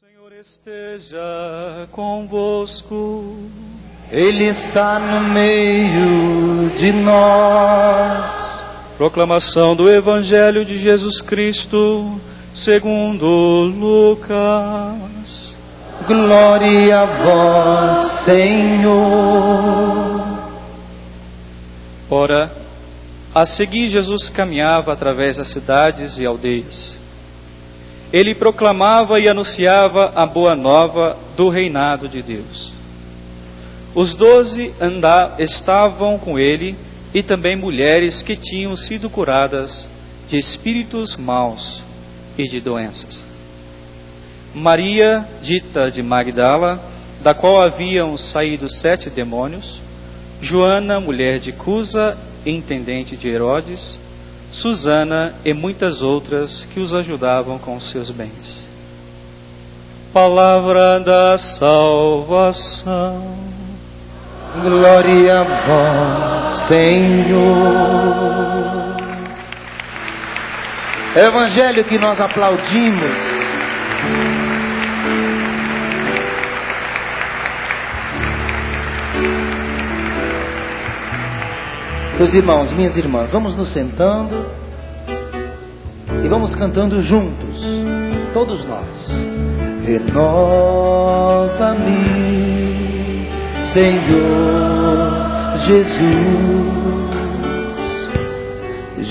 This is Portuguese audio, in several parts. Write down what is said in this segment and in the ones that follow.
Senhor esteja convosco. Ele está no meio de nós. Proclamação do Evangelho de Jesus Cristo, segundo Lucas. Glória a vós, Senhor. Ora, a seguir Jesus caminhava através das cidades e aldeias. Ele proclamava e anunciava a boa nova do reinado de Deus. Os 12 estavam com ele, e também mulheres que tinham sido curadas de espíritos maus e de doenças. Maria, dita de Magdala, da qual haviam saído 7 demônios, Joana, mulher de Cusa, intendente de Herodes, Susana e muitas outras que os ajudavam com seus bens. Palavra da salvação. Glória a vós, Senhor. Evangelho que nós aplaudimos. Meus irmãos, minhas irmãs, vamos nos sentando e vamos cantando juntos, todos nós. Renova-me, Senhor Jesus,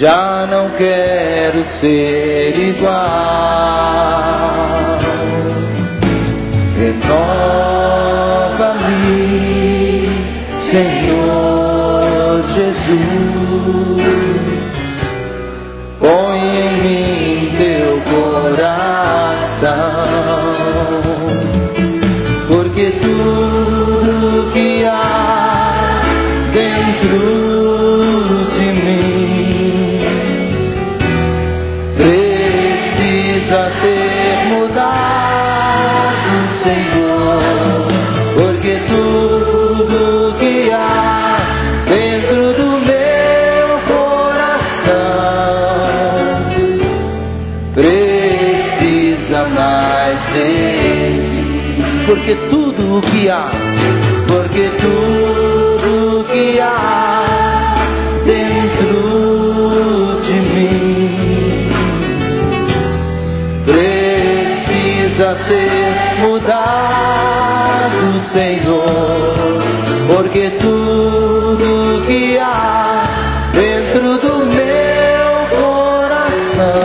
já não quero ser igual. Renova-me, Senhor Jesus, põe em mim teu coração, porque tudo que há dentro de mim precisa ser mudado, Senhor, porque tudo que há dentro do meu coração precisa mais desse, porque tudo o que há dentro de mim precisa ser mudado, Senhor, porque tudo que há dentro do meu coração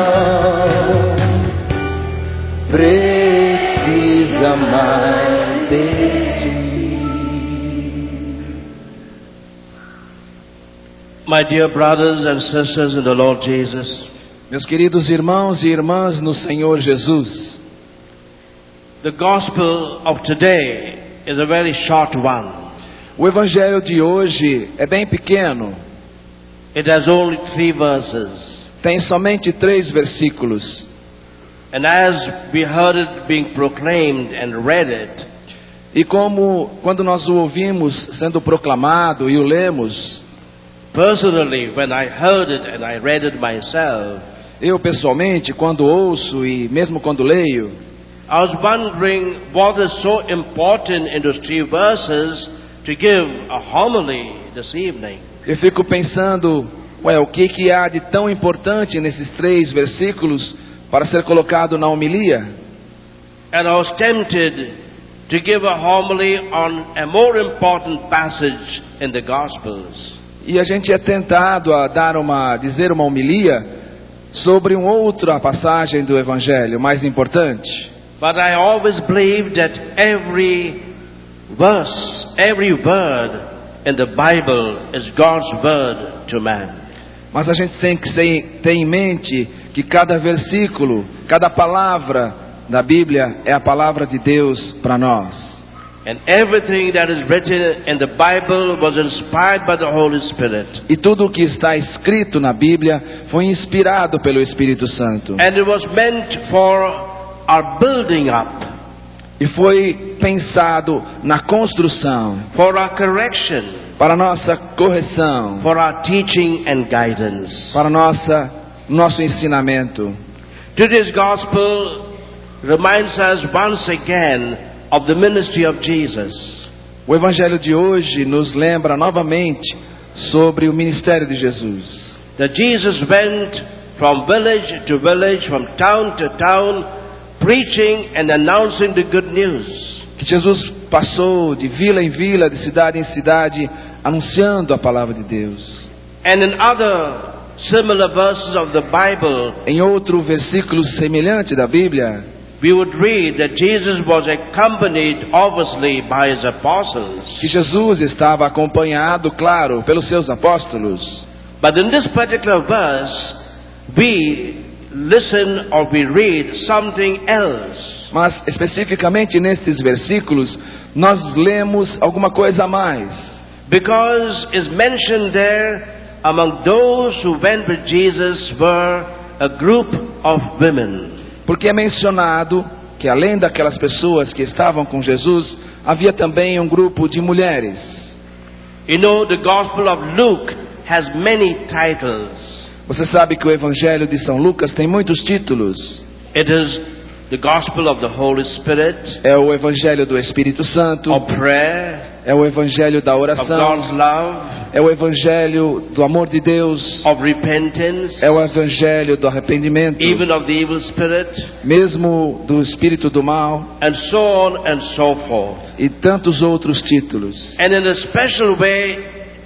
precisa mais de ti. My dear brothers and sisters in the Lord Jesus, meus queridos irmãos e irmãs no Senhor Jesus, the gospel of today is a very short one. O evangelho de hoje é bem pequeno. It has only 3 verses. Tem somente 3 versículos. And as we heard it being proclaimed and read it, E como quando nós o ouvimos sendo proclamado e o lemos, personally, when I heard it and I read it myself, eu pessoalmente, quando ouço e mesmo quando leio, I was wondering what is so important in those 3 verses to give a homily this evening. eu fico pensando, o que há de tão importante nesses 3 versículos para ser colocado na homilia? And I was tempted to give a homily on a more important passage in the Gospels. E a gente é tentado a dizer uma homilia sobre uma outra passagem do evangelho mais importante. But I always believe that every verse, every word in the Bible is God's word to man. Mas a gente tem que ter em mente que cada versículo, cada palavra da Bíblia é a palavra de Deus para nós. And everything that is written in the Bible was inspired by the Holy Spirit. E tudo o que está escrito na Bíblia foi inspirado pelo Espírito Santo. And it was meant for our building up, E foi pensado na construção, for our correction, para nossa correção, for our teaching and guidance. para nosso ensinamento. Today's gospel reminds us once again of the ministry of Jesus. O evangelho de hoje nos lembra novamente sobre o ministério de Jesus. That Jesus went from village to village, from town to town, preaching and announcing the good news. Que Jesus passou de vila em vila, de cidade em cidade, anunciando a palavra de Deus. And in other similar verses of the Bible, Em outro versículo semelhante da Bíblia, we would read that Jesus was accompanied obviously by his apostles. que Jesus estava acompanhado, claro, pelos seus apóstolos. But in this particular verse, we listen or we read something else. Mas especificamente nestes versículos, nós lemos alguma coisa a mais. Because it's mentioned there, among those who went with Jesus were a group of women. Porque é mencionado que além daquelas pessoas que estavam com Jesus, havia também um grupo de mulheres. You know, the Gospel of Luke has many titles. Você sabe que o Evangelho de São Lucas tem muitos títulos. It is the Gospel of the Holy Spirit, É o Evangelho do Espírito Santo, of prayer, é o Evangelho da of oração, God's love, é o Evangelho do amor de Deus, of repentance, é o Evangelho do arrependimento, even of the evil spirit, mesmo do espírito do mal, and so on and so forth. e tantos outros títulos. And in a special way,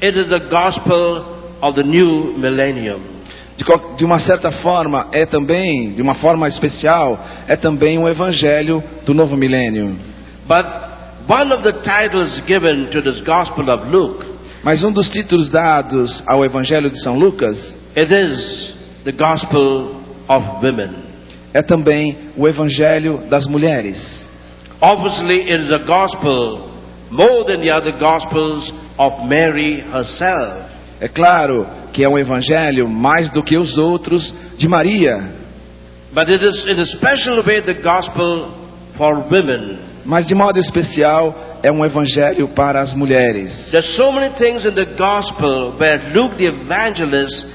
it is the Gospel of the new millennium. De uma certa forma, é também, de uma forma especial, é também um Evangelho do novo milênio. But one of the titles given to this Gospel of Luke, Mas um dos títulos dados ao Evangelho de São Lucas it is the Gospel of women. é também o Evangelho das mulheres. Obviously, it is a gospel more than the other Gospels of Mary herself. É claro que é um Evangelho mais do que os outros de Maria, But it is in a special way the Gospel for women. mas de modo especial é um Evangelho para as mulheres. There's so many things in the Gospel where Luke the evangelist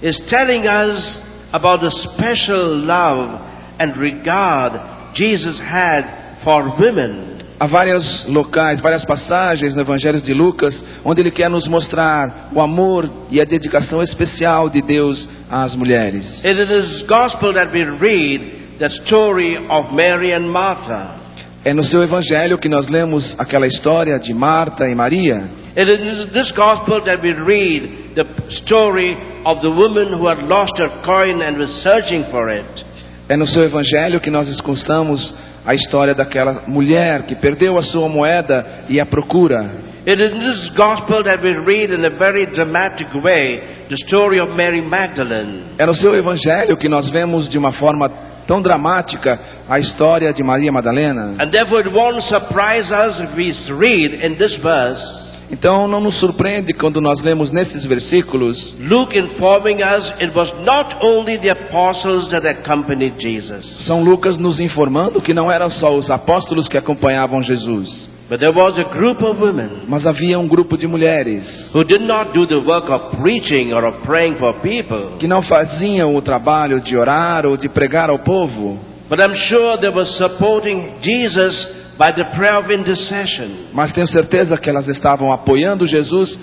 is telling us about the special love and regard Jesus had for women. Há vários locais, várias passagens no Evangelho de Lucas, onde ele quer nos mostrar o amor e a dedicação especial de Deus às mulheres. It is this Gospel that we read the story of Mary and Martha. É no seu Evangelho que nós lemos aquela história de Marta e Maria. It is this Gospel that we read the story of the woman who had lost her coin and was searching for it. É no seu Evangelho que nós escutamos a história daquela mulher que perdeu a sua moeda e a procura. It is in this Gospel that we read in a very dramatic way the story of Mary Magdalene. É no seu Evangelho que nós vemos de uma forma tão dramática a história de Maria Madalena. And therefore it won't surprise us if we read in this verse, Então não nos surpreende quando nós lemos nesses versículos Luke informing us it was not only the apostles that accompanied Jesus, São Lucas nos informando que não eram só os apóstolos que acompanhavam Jesus, but there was a group of women mas havia um grupo de mulheres who did not do the work of preaching or of praying for people. que não faziam o trabalho de orar ou de pregar ao povo, But I'm sure they were supporting Jesus by the prayer of intercession. mas tenho certeza que elas estavam apoiando Jesus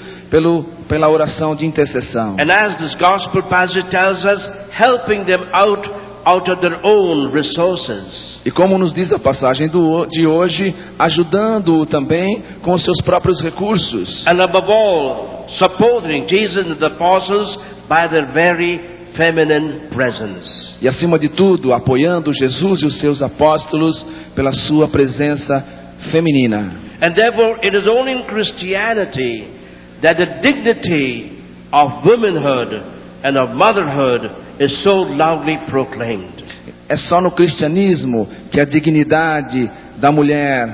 pela oração de intercessão. And as this gospel passage tells us, helping them out of their own resources. E como nos diz a passagem de hoje, ajudando-o também com os seus próprios recursos. And above all, supporting Jesus and the apostles by their very feminine presence. E acima de tudo, apoiando Jesus e os seus apóstolos pela sua presença feminina. And therefore, it is only in Christianity that the dignity of womanhood and of motherhood is so loudly proclaimed. É só no cristianismo que a dignidade da mulher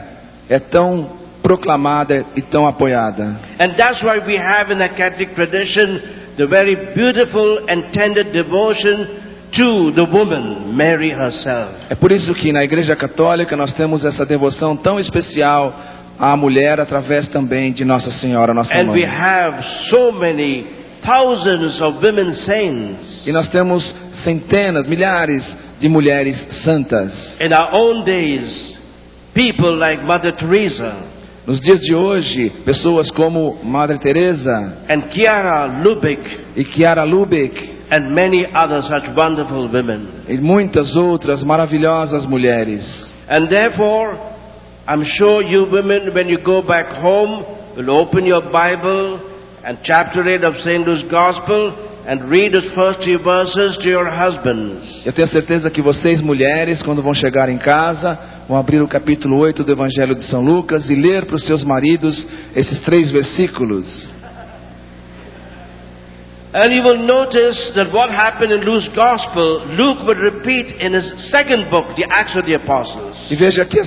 é tão proclamada e tão apoiada. And that's why we have in the Catholic tradition the very beautiful and tender devotion to the woman, Mary herself. É por isso que na Igreja Católica nós temos essa devoção tão especial à mulher através também de Nossa Senhora, nossa And we mãe. have so many thousands of women saints E nós temos centenas, milhares de mulheres santas. In our own days, people like Mother Teresa Nos dias de hoje, pessoas como Madre Teresa and Chiara Lubbock e Chiara Lubbock and many other such wonderful women. e muitas outras maravilhosas mulheres. And therefore, I'm sure you women, when you go back home, will open your Bible and chapter 8 of St. Luke's Gospel and read the first 2 verses to your husbands. Eu tenho certeza que vocês, mulheres, quando vão chegar em casa, vão abrir o capítulo 8 do Evangelho de São Lucas e ler para os seus maridos esses 3 versículos. And you will notice that what happened in Luke's Gospel, Luke would repeat in his second book, the Acts of the Apostles. E veja aqui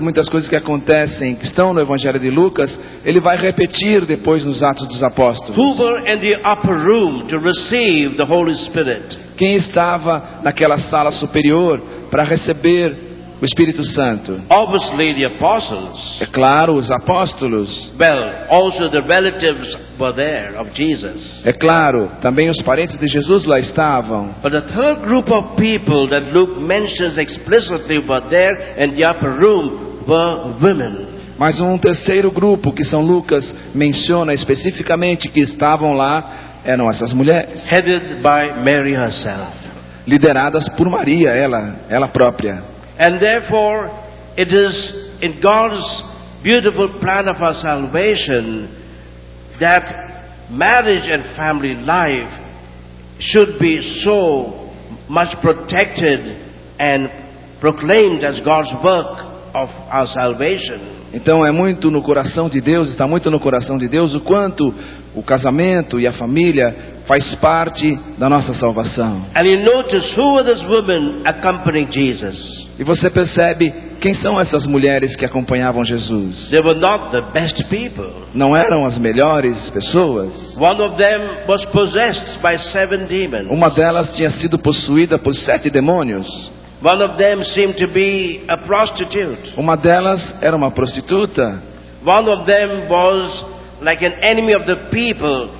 muitas coisas que acontecem, que estão no Evangelho de Lucas, ele vai repetir depois nos Atos dos Apóstolos. Who were in the upper room to receive the Holy Spirit? Quem estava naquela sala superior para receber o Espírito Santo? Obviously the apostles. É claro, os apóstolos. Well, also the relatives were there of Jesus. É claro, também os parentes de Jesus lá estavam. But the third group of people that Luke mentions explicitly were there in the upper room were women. Mas um terceiro grupo que São Lucas menciona especificamente que estavam lá eram essas mulheres, Headed by Mary herself. lideradas por Maria, ela própria. And therefore, it is in God's beautiful plan of our salvation that marriage and family life should be so much protected and proclaimed as God's work of our salvation. Então está muito no coração de Deus o quanto o casamento e a família faz parte da nossa salvação. And you notice who were these women accompanying Jesus? E você percebe quem são essas mulheres que acompanhavam Jesus. They were not the best people. Não eram as melhores pessoas. One of them was possessed by 7 demons. Uma delas tinha sido possuída por 7 demônios. One of them seemed to be a prostitute. Uma delas era uma prostituta. One of them was like an enemy of the people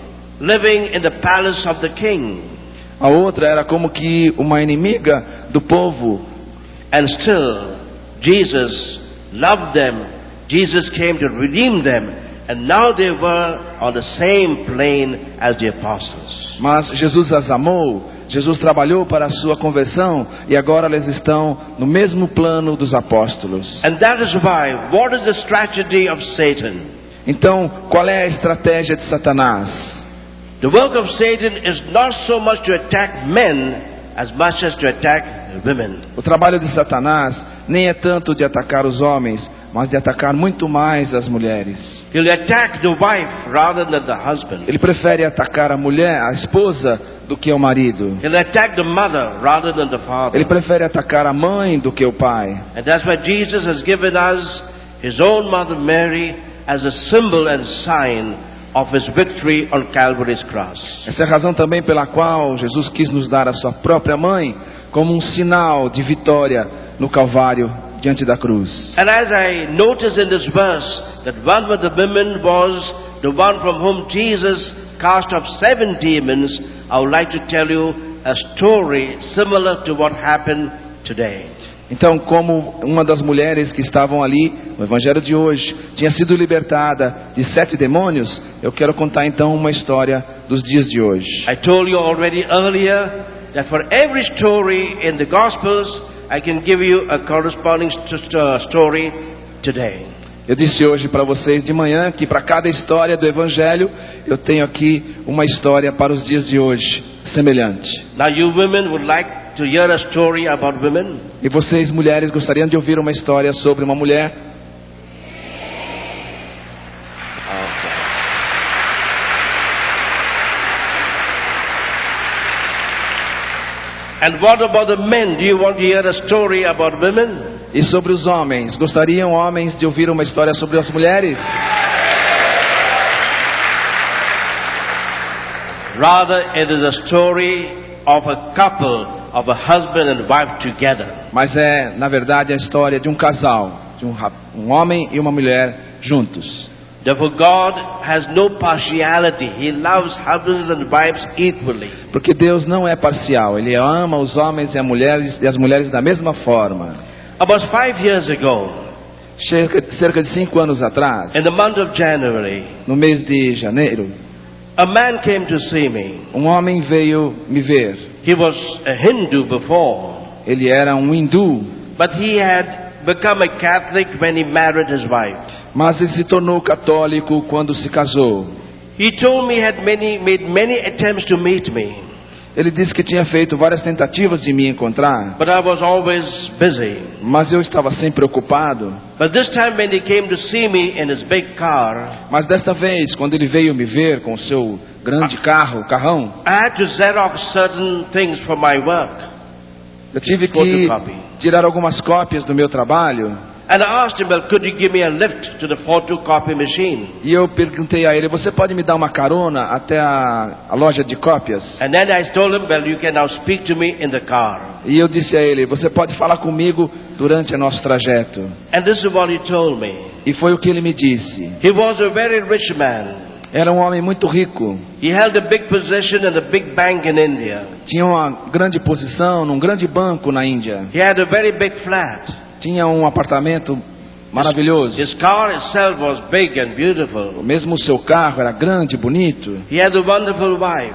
living in the palace of the king. A outra era como que uma inimiga do povo. And still, Jesus loved them. Jesus came to redeem them. And now they were on the same plane as the apostles. Mas Jesus as amou. Jesus trabalhou para a sua conversão e agora eles estão no mesmo plano dos apóstolos. And that is why, what is the strategy of Satan? Então, qual é a estratégia de Satanás? The work of Satan is not so much to attack men as much as to attack women. O trabalho de Satanás nem é tanto de atacar os homens, mas de atacar muito mais as mulheres. He'll attack the wife rather than the husband. Ele prefere atacar a mulher, a esposa, do que o marido. He'll attack the mother rather than the father. Ele prefere atacar a mãe do que o pai. And that's why Jesus has given us His own mother Mary as a symbol and sign of His victory on Calvary's cross. Essa é a razão também pela qual Jesus quis nos dar a sua própria mãe como um sinal de vitória no Calvário diante da cruz. And as I notice in this verse that one of the women was the one from whom Jesus cast off 7 demons, I would like to tell you a story similar to what happened today. Então, como uma das mulheres que estavam ali no Evangelho de hoje tinha sido libertada de 7 demônios, eu quero contar então uma história dos dias de hoje. I told you already earlier that for every story in the Gospels, I can give you a corresponding story today. Eu disse hoje para vocês de manhã que para cada história do Evangelho eu tenho aqui uma história para os dias de hoje semelhante. Now you women would like to hear a story about women? E vocês mulheres gostariam de ouvir uma história sobre uma mulher? And what about the men? Do you want to hear a story about women? E sobre os homens? Gostariam homens de ouvir uma história sobre as mulheres? Rather, it is a story of a couple, of a husband and wife together. Mas é, na verdade, a história de um casal, de um homem e uma mulher juntos. Therefore, God has no partiality. He loves husbands and wives equally. Porque Deus não é parcial, Ele ama os homens e as mulheres da mesma forma. About 5 years ago, Cerca de 5 anos atrás, in the month of January, no mês de janeiro, a man came to see me. um homem veio me ver. He was a Hindu before, Ele era um hindu, but he had become a Catholic when he married his wife. mas ele se tornou católico quando se casou. He told me he had made many attempts to meet me, Ele disse que tinha feito várias tentativas de me encontrar, but I was always busy. mas eu estava sempre ocupado. But this time when he came to see me in his big car, Mas desta vez, quando ele veio me ver com o seu grande carrão, I had to Xerox certain things for my work. eu tive que Photocopy. tirar algumas cópias do meu trabalho. And I asked him, well, could you give me a lift to the photocopy machine? E eu perguntei a ele, você pode me dar uma carona até a loja de cópias? And then I told him, well, you can now speak to me in the car. E eu disse a ele, você pode falar comigo durante o nosso trajeto. And this is what he told me. E foi o que ele me disse. He was a very rich man. Era um homem muito rico. He held a big position in a big bank in India. Tinha uma grande posição num grande banco na Índia. He had a very big flat. Tinha um apartamento maravilhoso. His car itself was big and beautiful. Mesmo o seu carro era grande, bonito. He had a wonderful wife.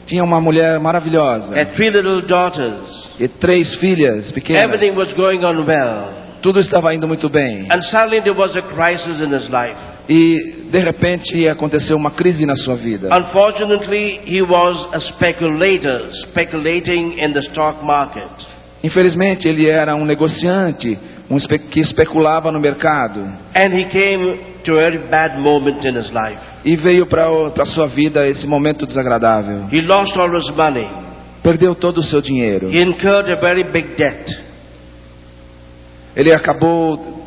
Tinha uma mulher maravilhosa. Had 3 little daughters. E 3 filhas pequenas. Everything was going on well. Tudo estava indo muito bem. And suddenly there was a crisis in his life. E de repente aconteceu uma crise na sua vida. Unfortunately, he was a speculator, speculating in the stock market. Infelizmente, ele era um negociante, que especulava no mercado. And he came to a very bad moment in his life. E veio para a sua vida esse momento desagradável. He lost all his money. Perdeu todo o seu dinheiro. He incurred a very big debt. Ele acabou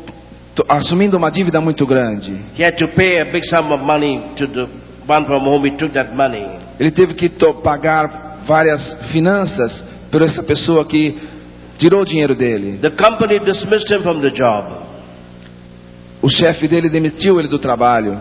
assumindo uma dívida muito grande. He had to pay a big sum of money to the one from whom he took that money. Ele teve que pagar várias finanças por essa pessoa que tirou o dinheiro dele. The company dismissed him from the job. O chefe dele demitiu ele do trabalho.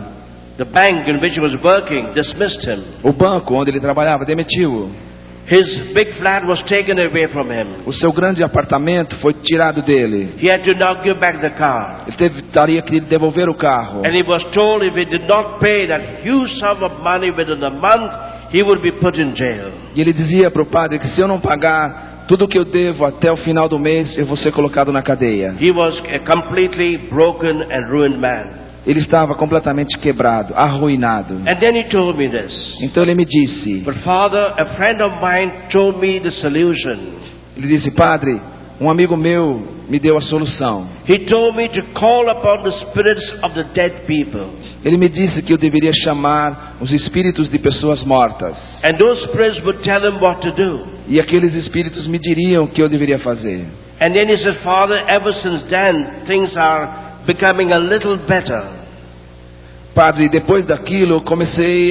The bank in which he was working dismissed him. O banco onde ele trabalhava demitiu-o. His big flat was taken away from him. O seu grande apartamento foi tirado dele. He had to now give back the car. Ele teria que devolver o carro. And he was told if he did not pay that huge sum of money within a month, he would be put in jail. E ele dizia para o padre que se eu não pagar tudo o que eu devo até o final do mês, eu vou ser colocado na cadeia. He was a completely broken and ruined man. Ele estava completamente quebrado, arruinado. And then he told me this. Então ele me disse, But Father, a friend of mine told me the solution. ele disse, padre, um amigo meu me deu a solução. He told me to call upon the spirits of the dead people. Ele me disse que eu deveria chamar os espíritos de pessoas mortas. And those spirits would tell him what to do. E aqueles espíritos me diriam o que eu deveria fazer. And then he said, Father, ever since then, things are becoming a little better. Padre, depois daquilo,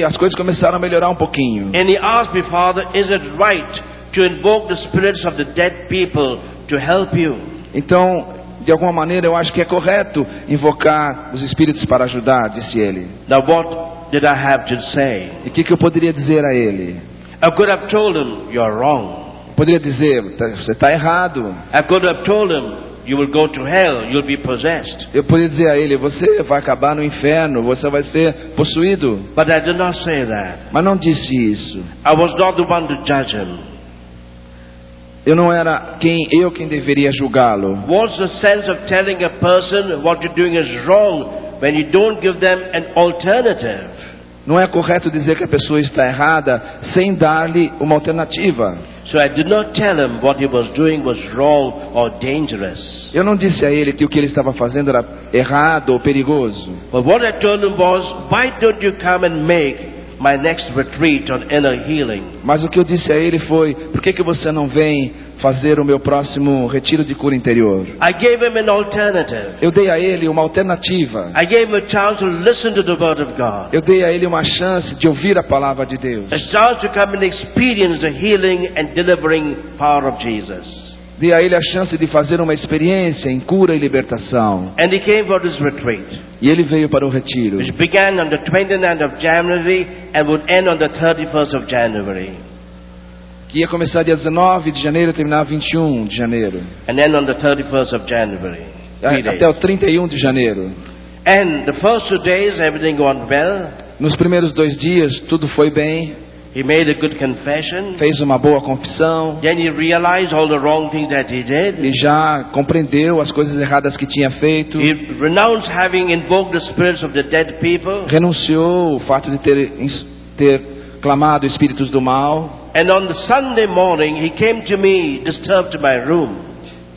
as coisas começaram a melhorar um pouquinho. And he asked me, Father, is it right to invoke the spirits of the dead people to help you? Então, de alguma maneira, eu acho que é correto invocar os espíritos para ajudar, disse ele. Now what did I have to say? E o que eu poderia dizer a ele? I could have told him, you're wrong. Eu poderia dizer, você está errado. I could have told him, you will go to hell, you'll be possessed. Eu poderia dizer a ele, você vai acabar no inferno, você vai ser possuído. But I did not say that. Mas não disse isso. I was not the one to judge him. Eu não era quem deveria julgá-lo. What's the sense of telling a person what you're doing is wrong when you don't give them an alternative? Não é correto dizer que a pessoa está errada sem dar-lhe uma alternativa. So I did not tell him what he was doing was wrong or dangerous. Eu não disse a ele que o que ele estava fazendo era errado ou perigoso. But what I told him was, why don't you come and make my next retreat on inner healing? Mas o que eu disse a ele foi, por que você não vem fazer o meu próximo retiro de cura interior? I gave him an alternative. Eu dei a ele uma alternativa. I gave him a chance to listen to the word of God. Eu dei a ele uma chance de ouvir a palavra de Deus. A chance to come and experience the healing and delivering power of Jesus. Dei a ele a chance de fazer uma experiência em cura e libertação. And he came for this retreat. E ele veio para o retiro, which began on the 29th of January and would end on the 31st of January, que ia começar dia 19 de janeiro e terminar 21 de janeiro, and end on the 31st of January. 3 days. até o 31 de janeiro. And the first 2 days, everything went well. Nos primeiros 2 dias, tudo foi bem, He made a good confession. fez uma boa confissão, Then he realized all the wrong things that he did. e já compreendeu as coisas erradas que tinha feito, He renounced having invoked the spirits of the dead people. renunciou o fato de ter clamado espíritos do mal, And on the Sunday morning, he came to me, disturbed to my room.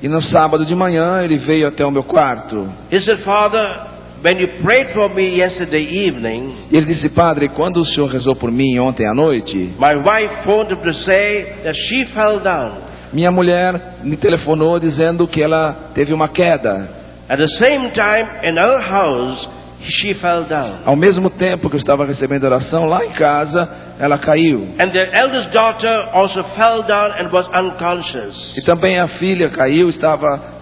e no sábado de manhã ele veio até o meu quarto. He said, Father, when you prayed for me yesterday evening, E ele disse: Padre, quando o senhor rezou por mim ontem à noite, my wife phoned him to say that she fell down. minha mulher me telefonou dizendo que ela teve uma queda. At the same time, in her house, she fell down. Ao mesmo tempo que eu estava recebendo oração, lá em casa, ela caiu. And their eldest daughter also fell down and was unconscious. E também a filha caiu, estava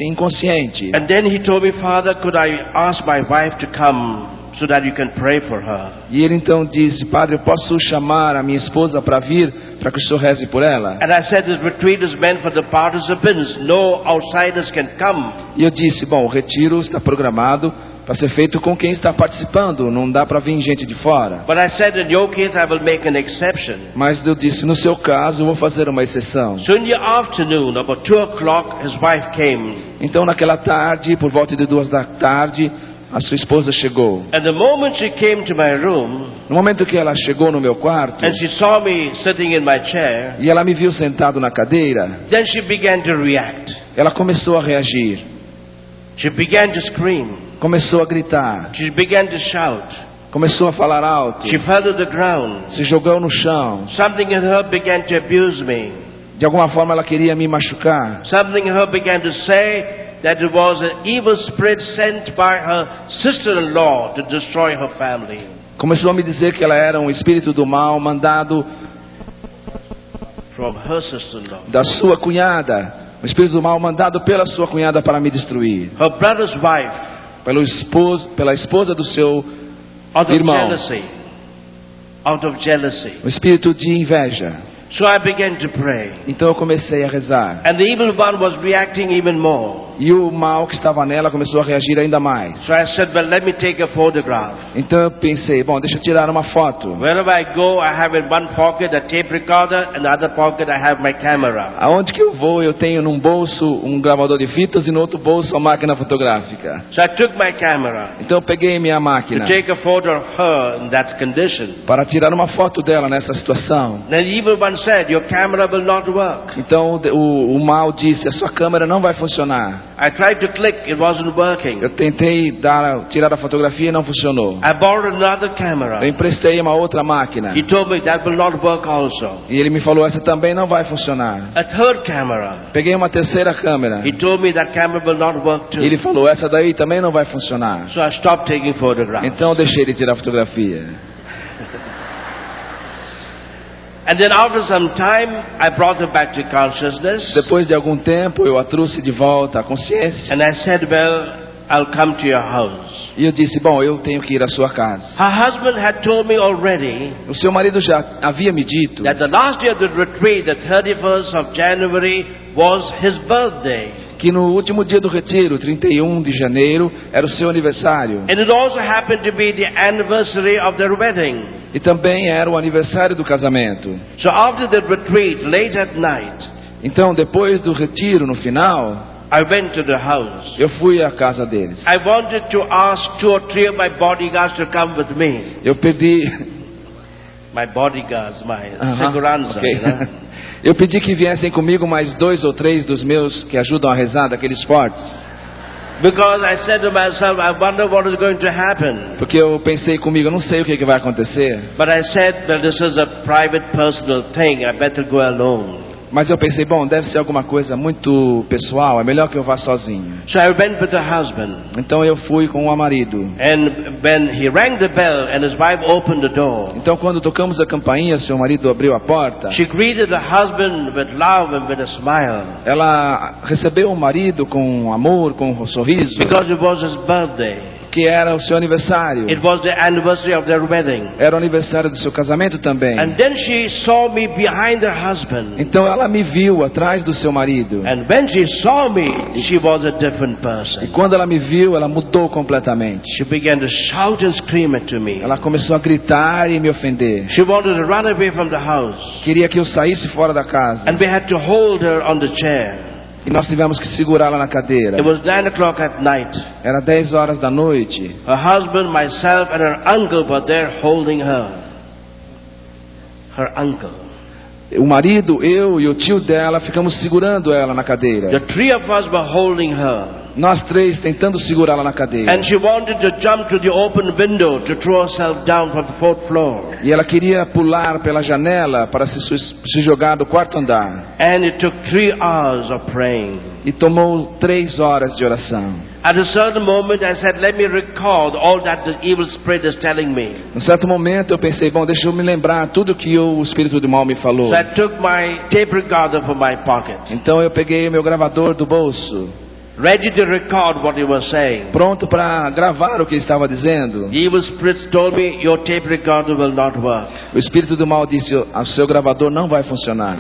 inconsciente. And then he told me, Father, could I ask my wife to come so that you can pray for her? E ele então disse: Padre, eu posso chamar a minha esposa para vir, para que o senhor reze por ela? And I said, this retreat is meant for the participants. No outsiders can come. E eu disse: bom, o retiro está programado para ser feito com quem está participando, não dá para vir gente de fora. But I said, in your case, I will make an exception. Mas eu disse: no seu caso, eu vou fazer uma exceção. So in the afternoon, about 2 o'clock, his wife came. Então naquela tarde, por volta de 2 da tarde, a sua esposa chegou. And the moment she came to my room, No momento que ela chegou no meu quarto, and she saw me sitting in my chair, e ela me viu sentado na cadeira, then she began to react. ela começou a reagir, She began to scream. começou a gritar, She began to shout. começou a falar alto, She fell to the ground. se jogou no chão. Something in her began to abuse me. De alguma forma ela queria me machucar. Something in her began to say that it was an evil spirit sent by her sister-in-law to destroy her family. Começou a me dizer que ela era um espírito do mal mandado From her sister-in-law. da sua cunhada, um espírito do mal mandado pela sua cunhada para me destruir, Her brother's wife, pela esposa do seu out of irmão, jealousy. Out of jealousy. um espírito de inveja. So I began to pray. Então eu comecei a rezar, And the evil one was reacting even more. e o mal que estava nela começou a reagir ainda mais. So I said, well, let me take a photograph. Então eu pensei, bom, deixa eu tirar uma foto. Wherever I go, I have in one pocket a tape recorder, and the other pocket I have my camera. Aonde que eu vou, eu tenho num bolso um gravador de fitas e no outro bolso a máquina fotográfica. So I took my camera Então eu peguei minha to máquina take a photo of her in that condition. para tirar uma foto dela nessa situação. Then the evil one said, your camera will not work. Então o mal disse: a sua câmera não vai funcionar. I tried to click, it wasn't working. Eu tentei tirar a fotografia e não funcionou. I borrowed another Eu camera. emprestei uma outra máquina He told me that will not work also. e ele me falou: essa também não vai funcionar. A third camera. Peguei uma terceira câmera He told me that camera will not work too. e ele falou: essa daí também não vai funcionar. So I stopped taking photographs. Então eu deixei ele tirar a fotografia. And then after some time, I brought her back to consciousness. Depois de algum tempo eu a trouxe de volta à consciência And I said, well, I'll come to your house. e eu disse: bom, eu tenho que ir à sua casa. Her husband had told me already O seu marido já havia me dito that the last day of the retreat, the 31st of January, was his birthday. que no último dia do retiro, 31 de janeiro, era o seu aniversário. And it also happened to be the anniversary of their wedding. E também era o aniversário do casamento. So after the retreat, late at night, Então, depois do retiro, no final, I went to the house. eu fui à casa deles. I wanted to ask 2 or 3 of my bodyguards to come with me. Eu pedi... My bodyguards, my Aham, segurança. ok. You know? Eu pedi que viessem comigo mais 2 ou 3 dos meus que ajudam a rezar, daqueles fortes. Because I said to myself, I wonder what is going to happen. Porque eu pensei comigo: eu não sei o que vai acontecer. But I said, well, this is a private, personal thing. I better go alone. Mas eu pensei: bom, deve ser alguma coisa muito pessoal, é melhor que eu vá sozinho. So I went with the husband. Então eu fui com o marido. And when he rang the bell and his wife opened the door, Então quando tocamos a campainha, seu marido abriu a porta. she greeted the husband with love and with a smile. Ela recebeu o marido com amor, com um sorriso, Because it was his birthday. porque era o seu aniversário. It was the anniversary of their wedding. Era o aniversário do seu casamento também. And then she saw me behind her husband. Então ela me viu atrás do seu marido. And when she saw me, she was a different E person. quando ela me viu, ela mudou completamente. She began to shout and scream to me. Ela começou a gritar e me ofender. She wanted to run away from the house. Queria que eu saísse fora da casa. And we had to hold her on the chair. E nós tivemos que segurá-la na cadeira. It was 9 o'clock at night. Era 10 horas da noite. Her husband, myself, and her uncle were there holding her. Her uncle. O marido, eu e o tio dela ficamos segurando ela na cadeira. The three of us were holding her. Nós três tentando segurá-la na cadeira. And she wanted to jump to the open window to throw herself down from the 4th floor. E ela queria pular pela janela para se jogar do 4º andar. And it took 3 hours of praying. E tomou 3 horas de oração. At a certain moment I said, let me record all that the evil spirit is telling me. Num certo momento eu pensei, bom, deixa eu me lembrar tudo que o espírito do mal me falou. So I took my tape recorder from my pocket, Então eu peguei o meu gravador do bolso, ready to record what he was saying. pronto para gravar o que ele estava dizendo. The evil spirits told me, your tape recorder will not work. O espírito do mal disse, o seu gravador não vai funcionar.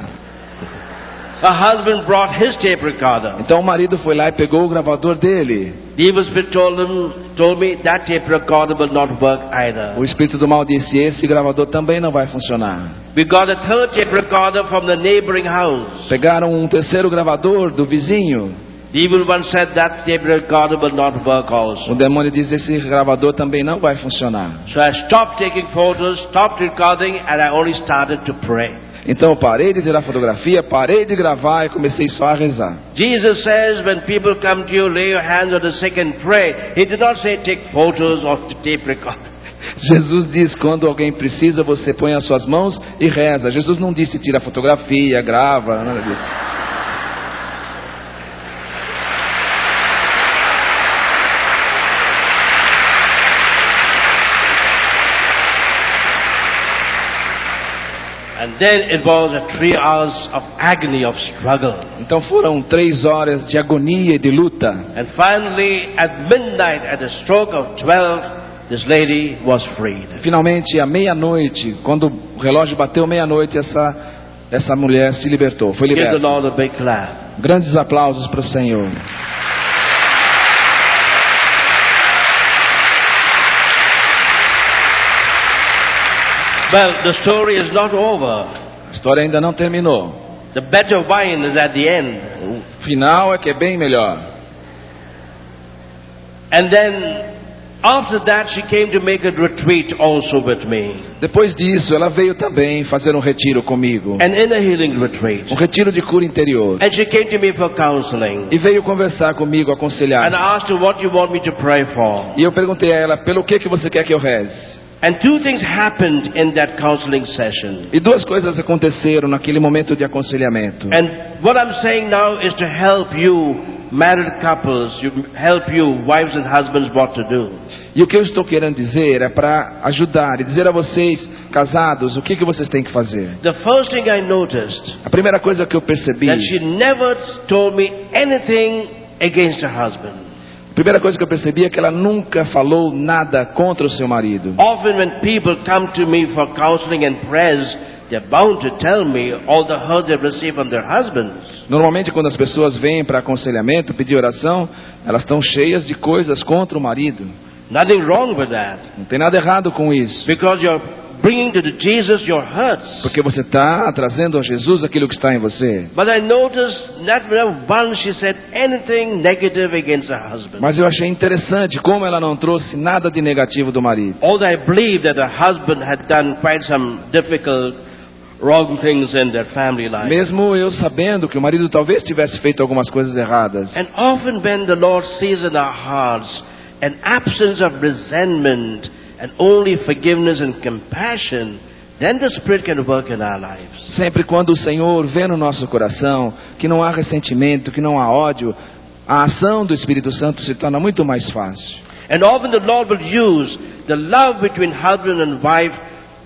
Her husband brought his tape recorder. Então o marido foi lá e pegou o gravador dele. The evil spirit told me that tape recorder will not work either. O espírito do mal disse, esse gravador também não vai funcionar. We got a third tape recorder from the neighboring house. Pegaram um terceiro gravador do vizinho. The evil one said that tape recorder will not work also. O demônio disse, esse gravador também não vai funcionar. So I stopped taking photos, stopped recording, and I only started to pray. Então eu parei de tirar fotografia, parei de gravar e comecei só a rezar. Jesus says, when people come to you, lay your hands on the sick and pray. He did not say take photos of the tape recorder. Jesus diz, quando alguém precisa, você põe as suas mãos e reza. Jesus não disse tira fotografia, grava, nada disso. And then it was 3 hours of agony, of struggle. Então foram 3 horas de agonia e de luta. And finally, at midnight, at the stroke of 12, this lady was freed. Finalmente, à meia-noite, quando o relógio bateu meia-noite, essa mulher se libertou, foi Give the liberta. Lord a big clap. Grandes aplausos para o Senhor. Well, the story is not over. A história ainda não terminou. The better wine is at the end. O final é que é bem melhor. And then, after that, she came to make a retreat also with me. Depois disso, ela veio também fazer um retiro comigo. An inner healing retreat. Um retiro de cura interior. And she came to me for counseling. E veio conversar comigo, aconselhar. And I asked her, what do you want me to pray for? E eu perguntei a ela, pelo que você quer que eu reze? And 2 things happened in that counseling session. E 2 coisas aconteceram naquele momento de aconselhamento. And what I'm saying now is to help you, married couples, help you, wives and husbands, what to do. E o que eu estou querendo dizer é para ajudar e dizer a vocês, casados, o que vocês têm que fazer. The first thing I noticed, A primeira coisa que eu percebi, that she never told me anything against her husband. a primeira coisa que eu percebi é que ela nunca falou nada contra o seu marido. Often when people come to me for counseling and prayers, they're bound to tell me all the hurt they've received from their husbands. Normalmente quando as pessoas vêm para aconselhamento, pedir oração, elas estão cheias de coisas contra o marido. Nothing wrong with that. Não tem nada errado com isso. Because you're bringing to Jesus your hurts. Porque você está trazendo a Jesus aquilo que está em você. But I noticed not once she said anything negative against her husband. Mas eu achei interessante como ela não trouxe nada de negativo do marido. Although I believe that her husband had done quite some difficult, wrong things in their family life. Mesmo eu sabendo que o marido talvez tivesse feito algumas coisas erradas. And often when the Lord sees in our hearts an absence of resentment and only forgiveness and compassion, then the Spirit can work in our lives. Sempre quando o Senhor vê no nosso coração que não há ressentimento, que não há ódio, a ação do Espírito Santo se torna muito mais fácil. And often the Lord will use the love between husband and wife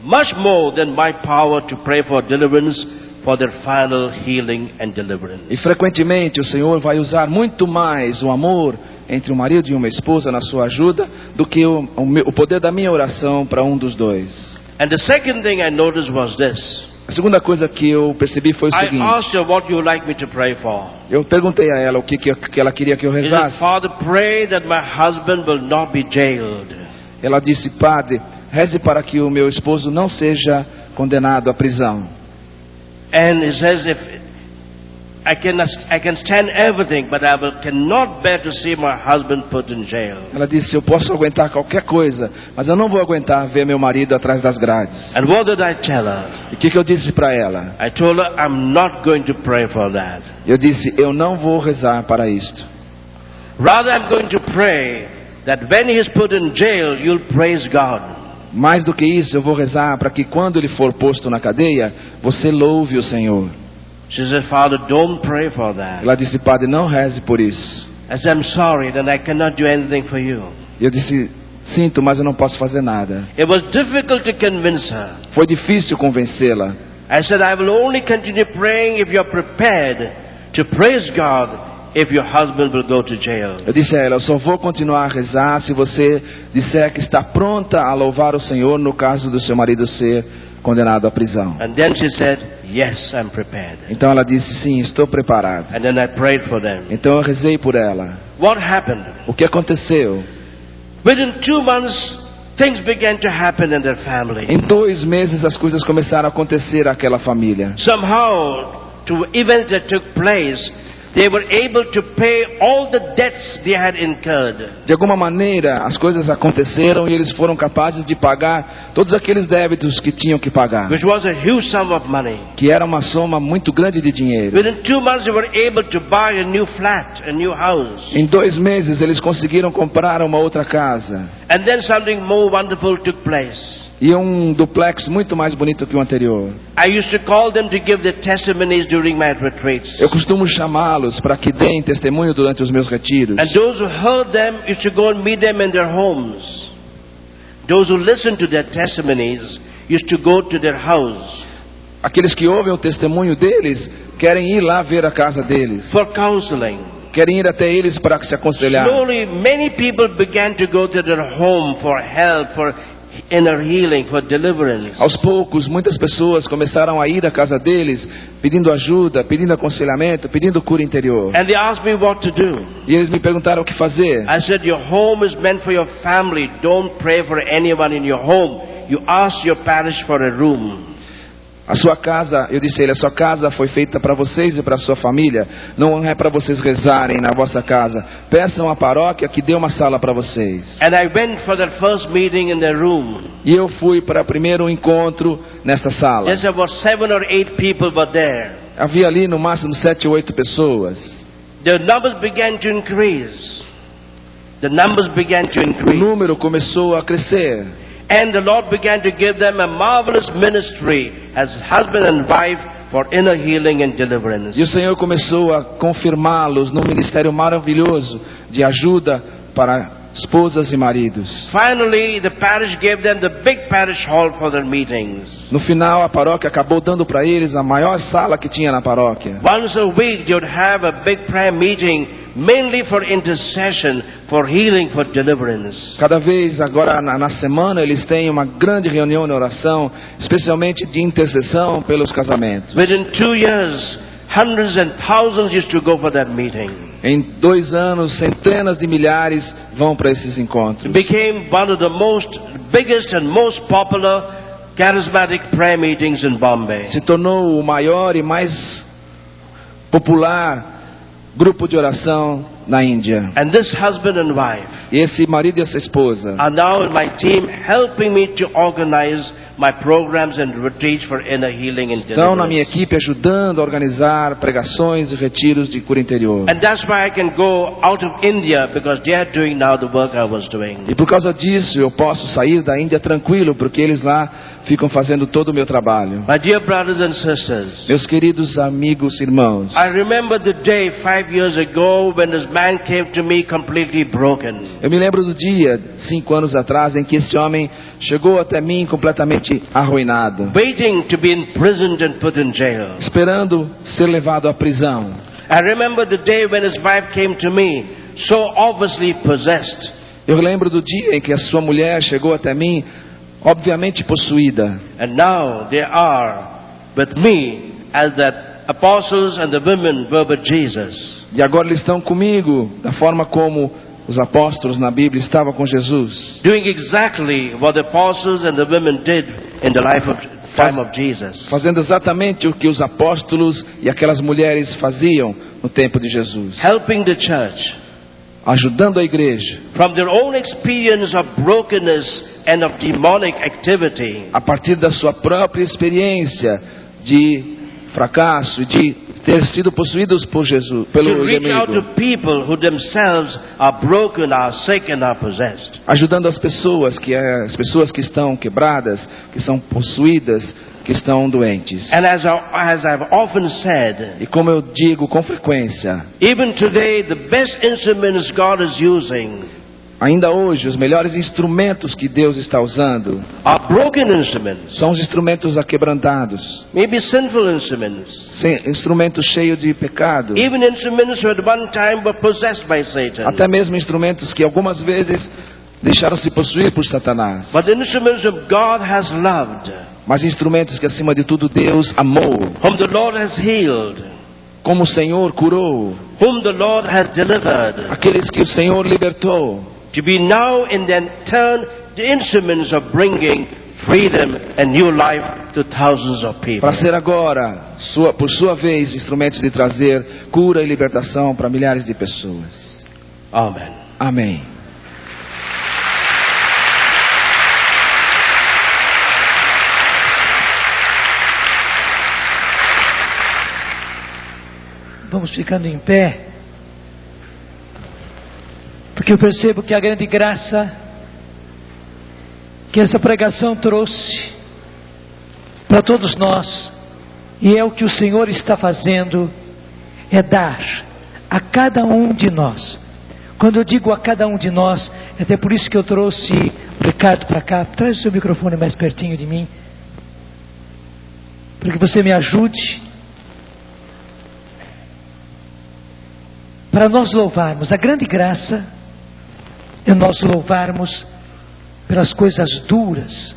much more than my power to pray for deliverance, for their final healing and deliverance. E frequentemente o Senhor vai usar muito mais o amor entre um marido e uma esposa na sua ajuda do que o poder da minha oração para um dos dois. And the second thing I noticed was this. A segunda coisa que eu percebi foi o I seguinte. asked her, what you like me to pray for? Eu perguntei a ela o que ela queria que eu She said, rezasse. Father, pray that my husband will not be jailed. Ela disse, Padre, reze para que o meu esposo não seja condenado à prisão. And he says, if I can stand everything, but I cannot bear to see my husband put in jail. Ela disse, eu posso aguentar qualquer coisa, mas eu não vou aguentar ver meu marido atrás das grades. And what did I tell her? E o que eu disse para ela? I told her, I'm not going to pray for that. Eu disse, eu não vou rezar para isto. Rather, I'm going to pray that when he is put in jail, you'll praise God. Mais do que isso, eu vou rezar para que quando ele for posto na cadeia, você louve o Senhor. She said, Father, don't pray for that. Ela disse, Padre, não reze por isso. I said, I'm sorry that I cannot do anything for you. E eu disse, sinto, mas eu não posso fazer nada. It was difficult to convince her. Foi difícil convencê-la. I said, I will only continue praying if you're prepared to praise God if your husband will go to jail. Eu disse a ela, eu só vou continuar a rezar se você disser que está pronta a louvar o Senhor no caso do seu marido ser condenado à prisão. And then she said, yes, I'm prepared. Então ela disse, sim, estou preparada. And then I prayed for them. Então eu rezei por ela. What happened? O que aconteceu? Within 2 months, things began to happen in their family. Em 2 meses as coisas começaram a acontecer àquela família. Somehow, to events that took place, they were able to pay all the debts they had incurred. De alguma maneira as coisas aconteceram e eles foram capazes de pagar todos aqueles débitos que tinham que pagar. Which was a huge sum of money. Que era uma soma muito grande de dinheiro. Within 2 months, they were able to buy a new flat, a new house. Em 2 meses eles conseguiram comprar uma outra casa. And then something more wonderful took place. E um duplex muito mais bonito que o anterior. I used to call them to give their testimonies during my retreats. Eu costumo chamá-los para que deem testemunho durante os meus retiros. And those who heard them used to go and meet them in their homes. Those who listened to their testimonies used to go to their house. Aqueles que ouvem o testemunho deles querem ir lá ver a casa deles. For counseling. Querem ir até eles para se aconselhar. Slowly, many people began to go to their home for help, for inner healing, for deliverance. Aos poucos, muitas pessoas começaram a ir à casa deles, pedindo ajuda, pedindo aconselhamento, pedindo cura interior. And they asked me what to do. E eles me perguntaram o que fazer. I said, your home is meant for your family. Don't pray for anyone in your home. You ask your parish for a room. A sua casa, eu disse a ele, a sua casa foi feita para vocês e para a sua família. Não é para vocês rezarem na vossa casa. Peçam à paróquia que dê uma sala para vocês. And I went for that first meeting in the room. E eu fui para o primeiro encontro nesta sala. Just about 7 or 8 people were there. Havia ali no máximo 7 ou 8 pessoas. The numbers began to increase. The numbers began to O increase. número começou a crescer. And the Lord began to give them a marvelous ministry as husband and wife for inner healing and deliverance. E o Senhor começou a confirmá-los num ministério maravilhoso de ajuda para esposas e maridos. Finally, the parish gave them the big parish hall for their meetings. No final, a paróquia acabou dando para eles a maior sala que tinha na paróquia. Once a week, they would have a big prayer meeting, mainly for intercession, for healing, for deliverance. Cada vez agora na semana eles têm uma grande reunião de oração, especialmente de intercessão pelos casamentos. Within 2 years, hundreds and thousands used to go for that meeting. Em 2 anos, centenas de milhares vão para esses encontros. It became one of the biggest and most popular charismatic prayer meetings in Bombay. Se tornou o maior e mais popular grupo de oração na Índia. And this husband and wife E esse marido e essa esposa are now in my team helping me to organize my programs and retreats for inner healing and estão na minha deliverance. equipe ajudando a organizar pregações e retiros de cura interior. And that's why I can go out of India, because they are doing now the work I was doing. E por causa disso eu posso sair da Índia tranquilo, porque eles lá ficam fazendo todo o meu trabalho. My dear brothers and sisters, Meus queridos amigos e irmãos, I remember the day 5 years ago when this man came to me completely broken. eu me lembro do dia, 5 anos atrás, em que esse homem chegou até mim completamente arruinado, Waiting to be imprisoned and put in jail. esperando ser levado à prisão. I remember the day when his wife came to me so obviously possessed. Eu lembro do dia em que a sua mulher chegou até mim, obviamente possuída. And now they are with me as the apostles and the women were with Jesus. E agora eles estão comigo, da forma como os apóstolos na Bíblia estavam com Jesus. Doing exactly what the apostles and the women did in the time of Jesus. Fazendo exatamente o que os apóstolos e aquelas mulheres faziam no tempo de Jesus. Helping the church. Ajudando a igreja. From their own experience of brokenness and of demonic activity. A partir da sua própria experiência de fracasso e de ter sido possuídos por Jesus, pelo inimigo. Ajudando as pessoas que estão quebradas, que são possuídas, que estão doentes. And as I've often said, e como eu digo com frequência, even today the best instruments God is using, ainda hoje os melhores instrumentos que Deus está usando are broken instruments. São os instrumentos aquebrantados. Maybe sinful instruments. Instrumentos cheios de pecado. Even instruments who at one time were possessed by Satan. Até mesmo instrumentos que algumas vezes deixaram-se possuir por Satanás. But the instruments of God has loved. Mas instrumentos que acima de tudo Deus amou. Whom the Lord has healed. Como o Senhor curou. Whom the Lord has delivered. Aqueles que o Senhor libertou. To be now in then turn the instruments of bringing freedom and new life to thousands of people. Para ser agora, por sua vez, instrumentos de trazer cura e libertação para milhares de pessoas. Amen. Amém. Vamos ficando em pé. Porque eu percebo que a grande graça que essa pregação trouxe para todos nós, e é o que o Senhor está fazendo, é dar a cada um de nós. Quando eu digo a cada um de nós, é até por isso que eu trouxe o Ricardo para cá. Traz o seu microfone mais pertinho de mim, para que você me ajude, para nós louvarmos. A grande graça é nós louvarmos pelas coisas duras,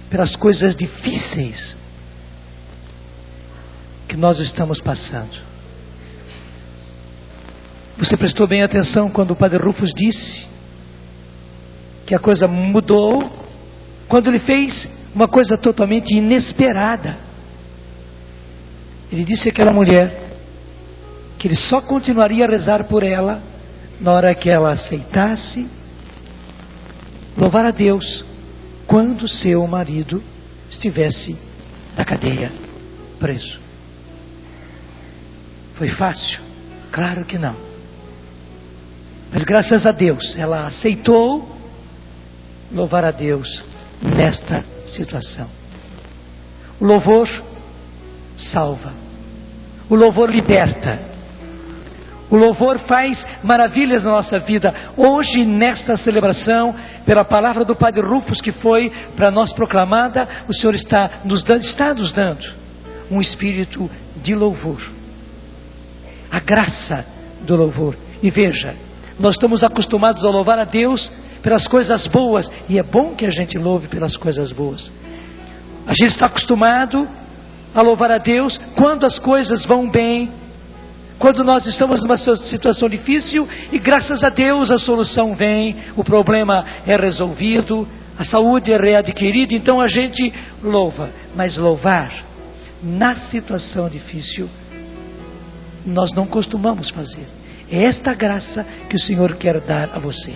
pelas coisas difíceis que nós estamos passando. Você prestou bem atenção quando o Padre Rufus disse que a coisa mudou, quando ele fez uma coisa totalmente inesperada. Ele disse àquela mulher que ele só continuaria a rezar por ela na hora que ela aceitasse louvar a Deus quando seu marido estivesse na cadeia, preso. Foi fácil? Claro que não. Mas graças a Deus, ela aceitou louvar a Deus nesta situação. O louvor salva. O louvor liberta. O louvor faz maravilhas na nossa vida. Hoje, nesta celebração, pela palavra do Padre Rufus que foi para nós proclamada, o Senhor está nos dando um espírito de louvor. A graça do louvor. E veja, nós estamos acostumados a louvar a Deus pelas coisas boas, e é bom que a gente louve pelas coisas boas. A gente está acostumado a louvar a Deus quando as coisas vão bem, quando nós estamos numa situação difícil e graças a Deus a solução vem, o problema é resolvido, a saúde é readquirida, então a gente louva. Mas louvar na situação difícil nós não costumamos fazer. É esta graça que o Senhor quer dar a você.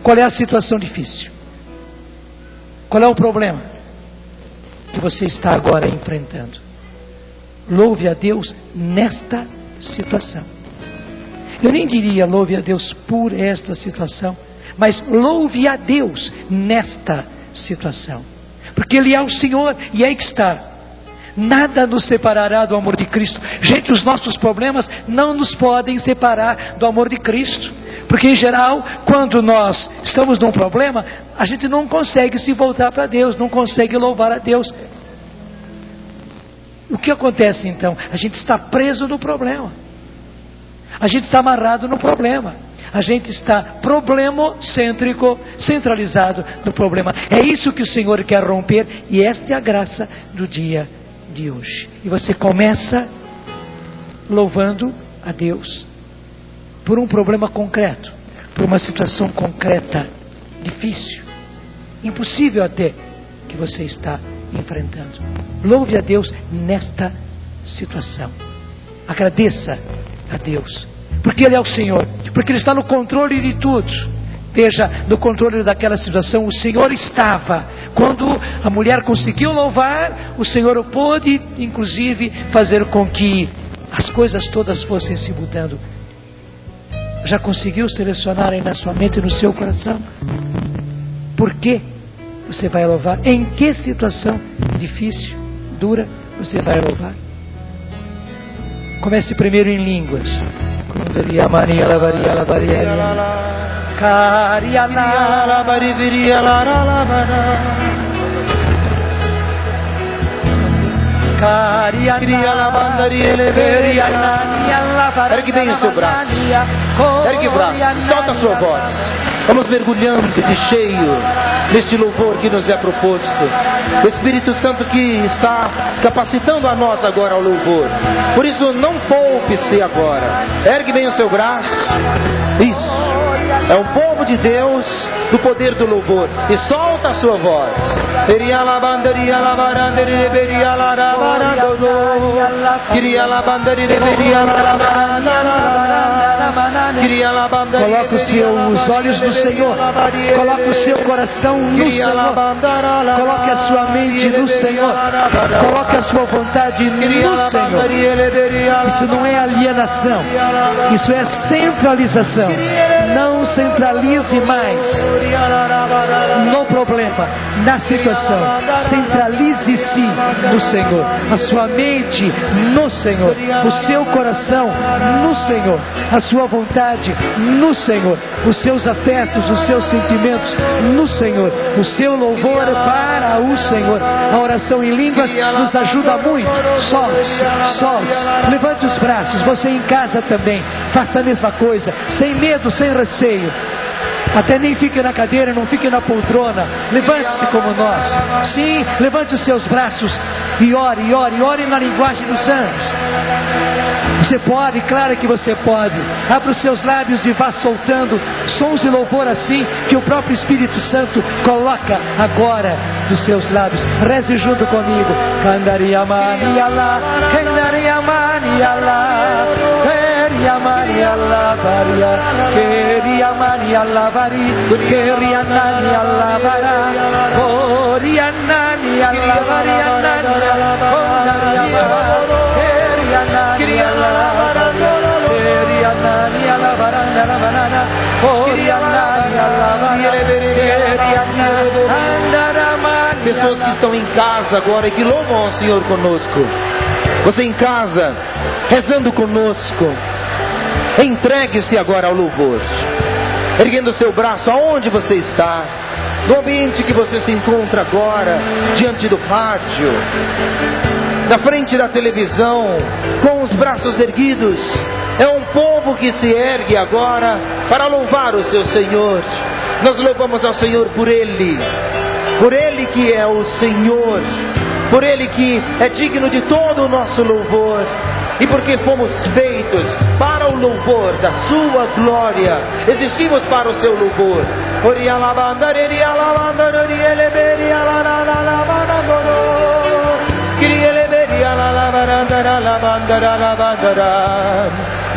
Qual é a situação difícil? Qual é o problema que você está agora enfrentando? Louve a Deus nesta situação. Eu nem diria louve a Deus por esta situação, mas louve a Deus nesta situação, porque Ele é o Senhor e aí que está. Nada nos separará do amor de Cristo. Gente, os nossos problemas não nos podem separar do amor de Cristo, porque em geral, quando nós estamos num problema, a gente não consegue se voltar para Deus, não consegue louvar a Deus. O que acontece então? A gente está preso no problema. A gente está amarrado no problema. A gente está problemocêntrico, centralizado no problema. É isso que o Senhor quer romper, e esta é a graça do dia de hoje. E você começa louvando a Deus por um problema concreto, por uma situação concreta, difícil, impossível até, que você está enfrentando. Louve a Deus nesta situação. Agradeça a Deus, porque Ele é o Senhor, porque Ele está no controle de tudo. Veja, no controle daquela situação, o Senhor estava. Quando a mulher conseguiu louvar, o Senhor pôde, inclusive, fazer com que as coisas todas fossem se mudando. Já conseguiu selecionar aí na sua mente e no seu coração? Por que você vai louvar? Em que situação difícil, dura, você vai louvar? Comece primeiro em línguas. Ergue bem o seu braço. Ergue o braço. Solta a sua voz. Vamos mergulhando de cheio neste louvor que nos é proposto. O Espírito Santo que está capacitando a nós agora ao louvor. Por isso, não poupe-se agora. Ergue bem o seu braço. Isso. É um povo de Deus do poder do louvor. E solta a sua voz. Coloque os seus olhos no Senhor. Coloque o seu coração no Senhor. Coloque a sua mente no Senhor. Coloque a sua vontade no Senhor. Isso não é alienação. Isso é centralização. Não centralize mais no problema, na situação. Centralize-se no Senhor. A sua mente no Senhor. O seu coração no Senhor. A sua vontade no Senhor. Os seus afetos, os seus sentimentos no Senhor. O seu louvor para o Senhor. A oração em línguas nos ajuda muito. Solte. Levante os braços. Você em casa também. Faça a mesma coisa. Sem medo, sem receio. Até nem fique na cadeira, não fique na poltrona. Levante-se como nós. Sim, levante os seus braços e ore na linguagem dos anjos. Você pode, claro que você pode. Abra os seus lábios e vá soltando sons de louvor assim que o próprio Espírito Santo coloca agora nos seus lábios. Reze junto comigo. Pessoas que estão em casa agora e que louvam ao Senhor conosco. Você em casa, rezando conosco, entregue-se agora ao louvor, erguendo o seu braço aonde você está, no ambiente que você se encontra agora, diante do rádio, na frente da televisão, com os braços erguidos. É um povo que se ergue agora para louvar o seu Senhor. Nós louvamos ao Senhor por Ele que é o Senhor, por Ele que é digno de todo o nosso louvor, e porque fomos feitos para o louvor da sua glória, existimos para o seu louvor.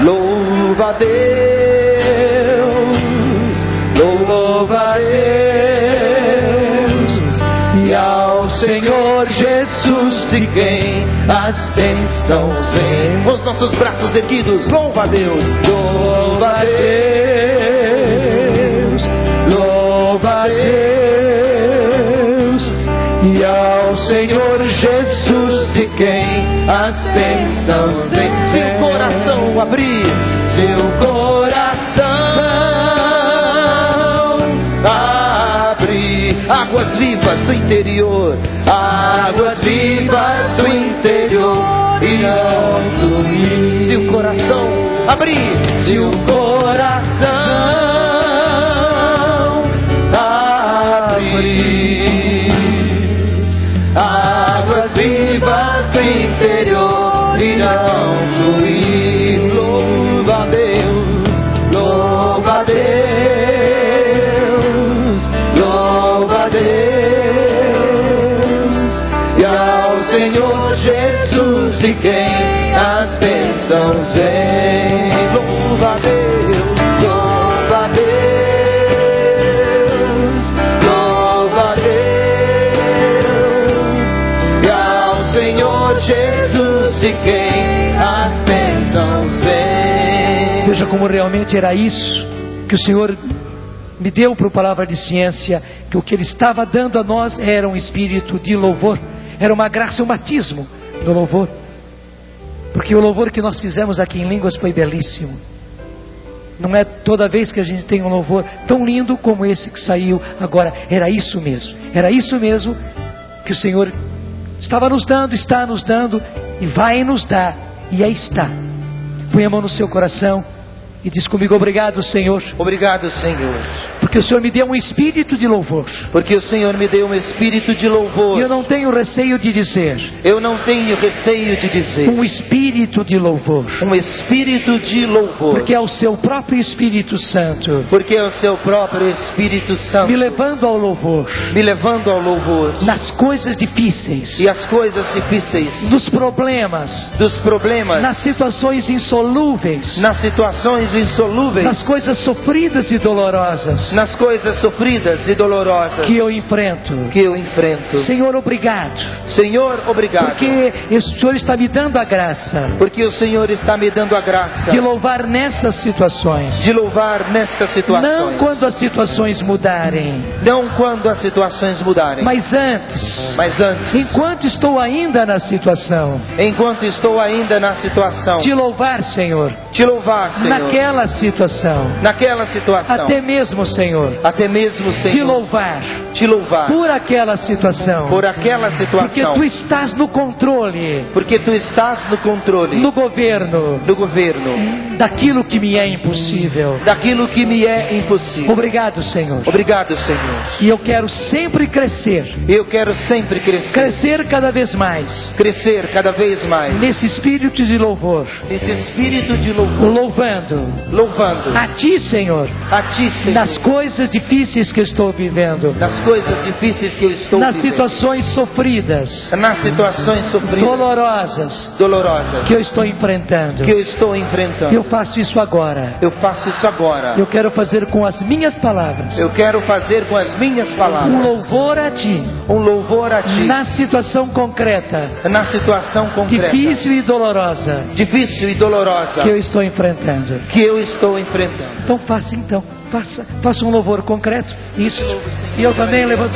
Louva a Deus, e ao Senhor Jesus de quem as bênçãos vêm. Com os nossos braços erguidos, louva a Deus, louva a Deus, louva a Deus, e ao Senhor Jesus de quem as bênçãos vêm. Seu coração abrir, seu coração abre, águas vivas do interior, águas vivas do interior irão fluir. Se o coração abrir, se o coração irão fluir. Louva a Deus, louva a Deus, louva a Deus. E ao Senhor Jesus de quem as bênçãos vêm. Louva a Deus, louva a Deus, louva a Deus. E ao Senhor Jesus de quem as bênçãos vêm. Veja como realmente era isso que o Senhor me deu por palavra de ciência, que o que Ele estava dando a nós era um espírito de louvor, era uma graça, um batismo do louvor. Porque o louvor que nós fizemos aqui em línguas foi belíssimo. Não é toda vez que a gente tem um louvor tão lindo como esse que saiu agora. Era isso mesmo que o Senhor estava nos dando, está nos dando e vai nos dar. E aí está. Põe a mão no seu coração e diz comigo: obrigado, Senhor. Obrigado, Senhor, porque o Senhor me deu um espírito de louvor. porque o Senhor me deu um espírito de louvor. E eu não tenho receio de dizer, Eu não tenho receio de dizer, um espírito de louvor. um espírito de louvor, Porque é o seu próprio Espírito Santo porque é o seu próprio Espírito Santo me levando ao louvor, me levando ao louvor. nas coisas difíceis, E as coisas difíceis, nos problemas, dos problemas, nas situações insolúveis, nas situações insolúveis, nas coisas sofridas e dolorosas nas coisas sofridas e dolorosas que eu enfrento. que eu enfrento. Senhor, obrigado, Senhor, obrigado, porque o Senhor está me dando a graça porque o Senhor está me dando a graça de louvar nessas situações, de louvar nestas situações. não quando as situações mudarem, Não quando as situações mudarem, mas antes, mas antes, enquanto estou ainda na situação, enquanto estou ainda na situação, te louvar, Senhor, te louvar, Senhor, naquela situação, naquela situação, até mesmo, Senhor, até mesmo, te Senhor, louvar te louvar por aquela situação, por aquela porque situação, tu estás no controle, porque tu estás no controle no governo do governo, daquilo que me é impossível. daquilo que me é impossível. Obrigado, Senhor. Obrigado, Senhor. E eu quero sempre crescer, Eu quero sempre crescer cada vez mais crescer cada vez mais nesse espírito de louvor, nesse espírito de louvor, louvando louvando a Ti, Senhor, a Ti, Senhor, nas coisas difíceis que eu estou vivendo, nas coisas difíceis que eu estou nas vivendo, situações sofridas, nas situações sofridas, dolorosas dolorosas que eu estou enfrentando. que eu estou enfrentando. Eu faço isso agora. Eu faço isso agora. Eu quero fazer com as minhas palavras Eu quero fazer com as minhas um palavras louvor a Ti, um louvor a Ti, na situação concreta, na situação concreta, difícil e dolorosa difícil e dolorosa que eu estou enfrentando. que eu estou enfrentando. Então faça um louvor concreto. Isso. E eu também levanto.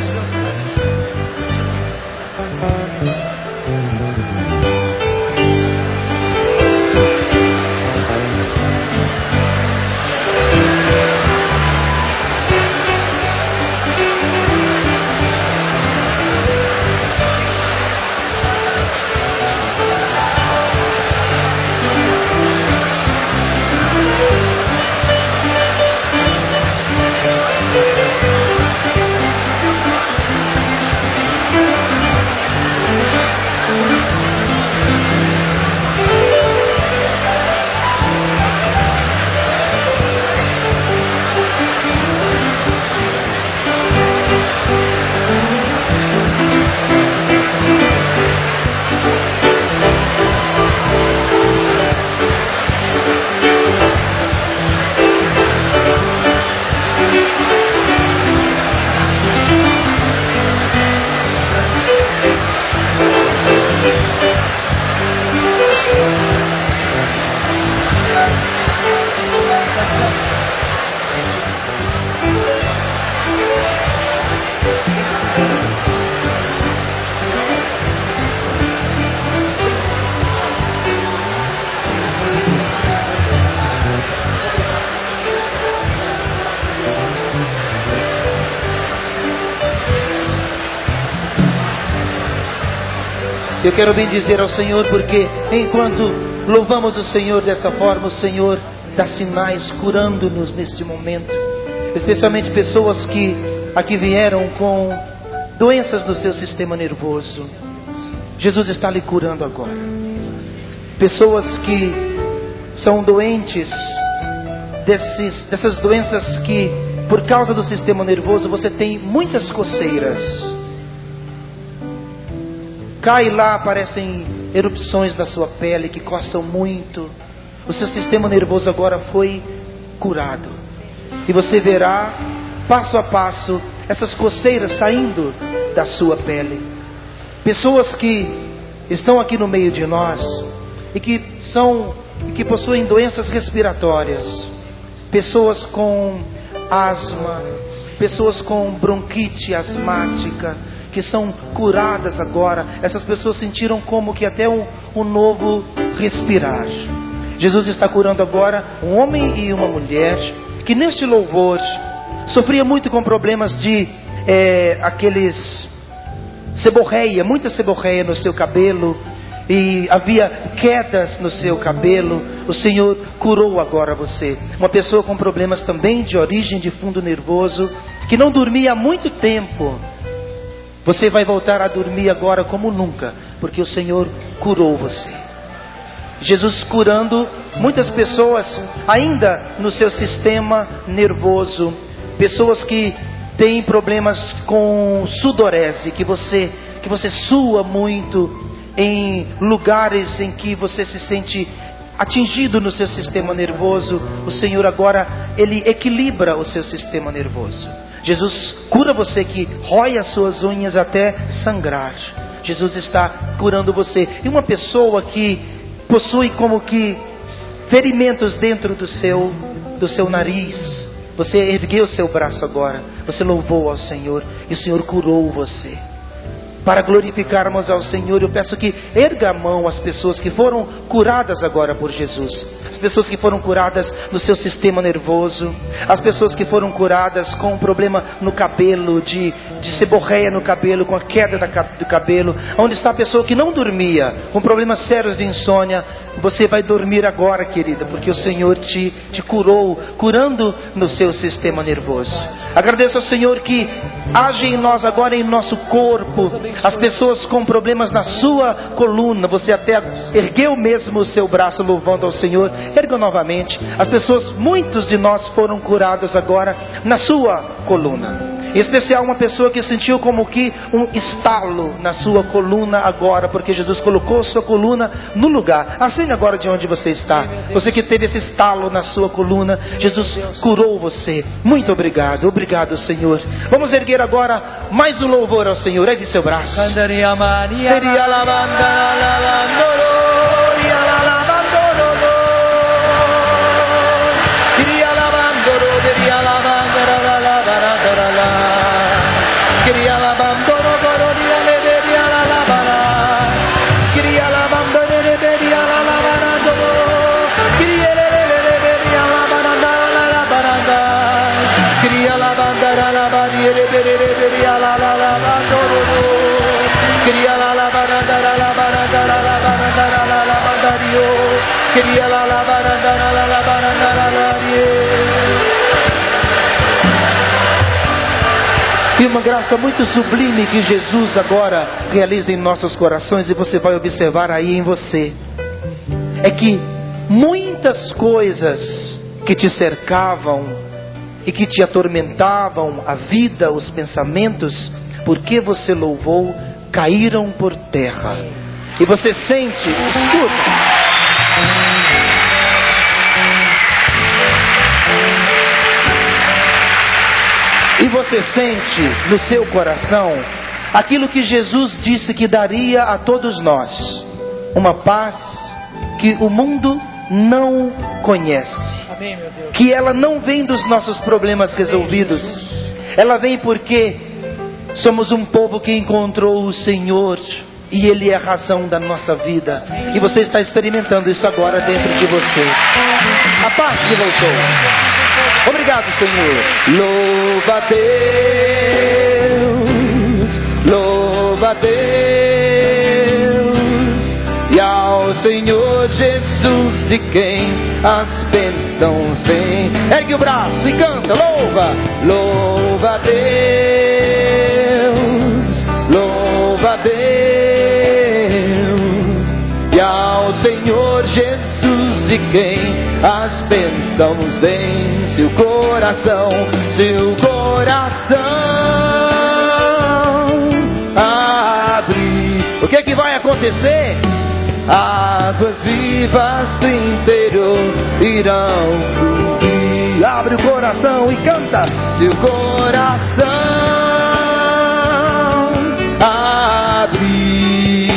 Eu quero bendizer ao Senhor, porque enquanto louvamos o Senhor desta forma, o Senhor dá sinais curando-nos neste momento, especialmente pessoas que aqui vieram com doenças no seu sistema nervoso. Jesus está lhe curando agora. pessoas que são doentes, dessas doenças que, por causa do sistema nervoso, você tem muitas coceiras. Cai lá, aparecem erupções na sua pele que coçam muito. O seu sistema nervoso agora foi curado. E você verá, passo a passo, essas coceiras saindo da sua pele. Pessoas que estão aqui no meio de nós e que possuem doenças respiratórias, pessoas com asma, pessoas com bronquite asmática, que são curadas agora. Essas pessoas sentiram como que até um novo respirar. Jesus está curando agora um homem e uma mulher que neste louvor sofria muito com problemas de seborreia, muita seborreia no seu cabelo, e havia quedas no seu cabelo. O Senhor curou agora você. Uma pessoa com problemas também de origem de fundo nervoso, que não dormia há muito tempo. Você vai voltar a dormir agora como nunca, porque o Senhor curou você. Jesus curando muitas pessoas ainda no seu sistema nervoso, pessoas que têm problemas com sudorese, que você sua muito em lugares em que você se sente atingido no seu sistema nervoso. O Senhor agora, Ele equilibra o seu sistema nervoso. Jesus cura você que rói as suas unhas até sangrar. Jesus está curando você. E uma pessoa que possui como que ferimentos dentro do seu nariz, você ergueu o seu braço agora, você louvou ao Senhor e o Senhor curou você. Para glorificarmos ao Senhor, eu peço que erga a mão as pessoas que foram curadas agora por Jesus. As pessoas que foram curadas no seu sistema nervoso, as pessoas que foram curadas com um problema no cabelo, de seborreia no cabelo, com a queda do cabelo. Onde está a pessoa que não dormia, com problemas sérios de insônia? Você vai dormir agora, querida, porque o Senhor te curou, curando no seu sistema nervoso. Agradeço ao Senhor que age em nós agora, em nosso corpo. As pessoas com problemas na sua coluna, você até ergueu mesmo o seu braço louvando ao Senhor. Erga novamente. As pessoas, muitos de nós foram curados agora na sua coluna. Em especial uma pessoa que sentiu como que um estalo na sua coluna agora, porque Jesus colocou sua coluna no lugar. Assim agora de onde você está. Você que teve esse estalo na sua coluna, Jesus curou você. Muito obrigado. Obrigado, Senhor. Vamos erguer agora mais um louvor ao Senhor. Ergue seu braço. E uma graça muito sublime que Jesus agora realiza em nossos corações, e você vai observar aí em você, é que muitas coisas que te cercavam e que te atormentavam a vida, os pensamentos, porque você louvou, caíram por terra. E você sente, escuta, e você sente no seu coração aquilo que Jesus disse que daria a todos nós: uma paz que o mundo não conhece. Amém, meu Deus. Que ela não vem dos nossos problemas resolvidos. Ela vem porque somos um povo que encontrou o Senhor, e Ele é a razão da nossa vida. E você está experimentando isso agora dentro de você. A paz que voltou. Obrigado, Senhor. Louva a Deus, louva a Deus, e ao Senhor Jesus, de quem as bênçãos vêm. Ergue o braço e canta, louva, louva a Deus, louva a Deus, e ao Senhor e quem as bênçãos deem. Se o coração abrir, o que é que vai acontecer? Águas vivas do interior irão fluir. Abre o coração e canta. Se o coração abrir,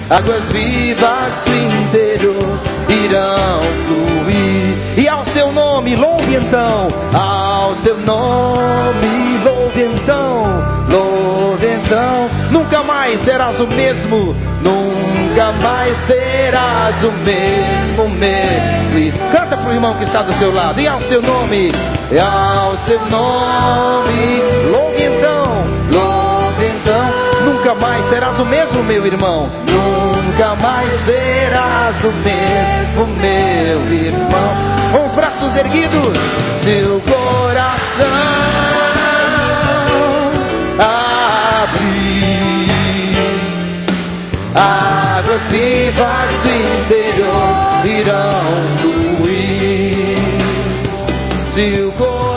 águas vivas do interior irão fluir. E ao seu nome louve então, ao seu nome louve então, louve então. Nunca mais serás o mesmo, nunca mais serás o mesmo, mesmo. Canta pro irmão que está do seu lado. E ao seu nome, e ao seu nome louve então, louve então. Nunca mais serás o mesmo, meu irmão, nunca mais serás o mesmo, meu irmão. Com os braços erguidos, seu coração abrir, águas vivas do interior irão fluir. Se o coração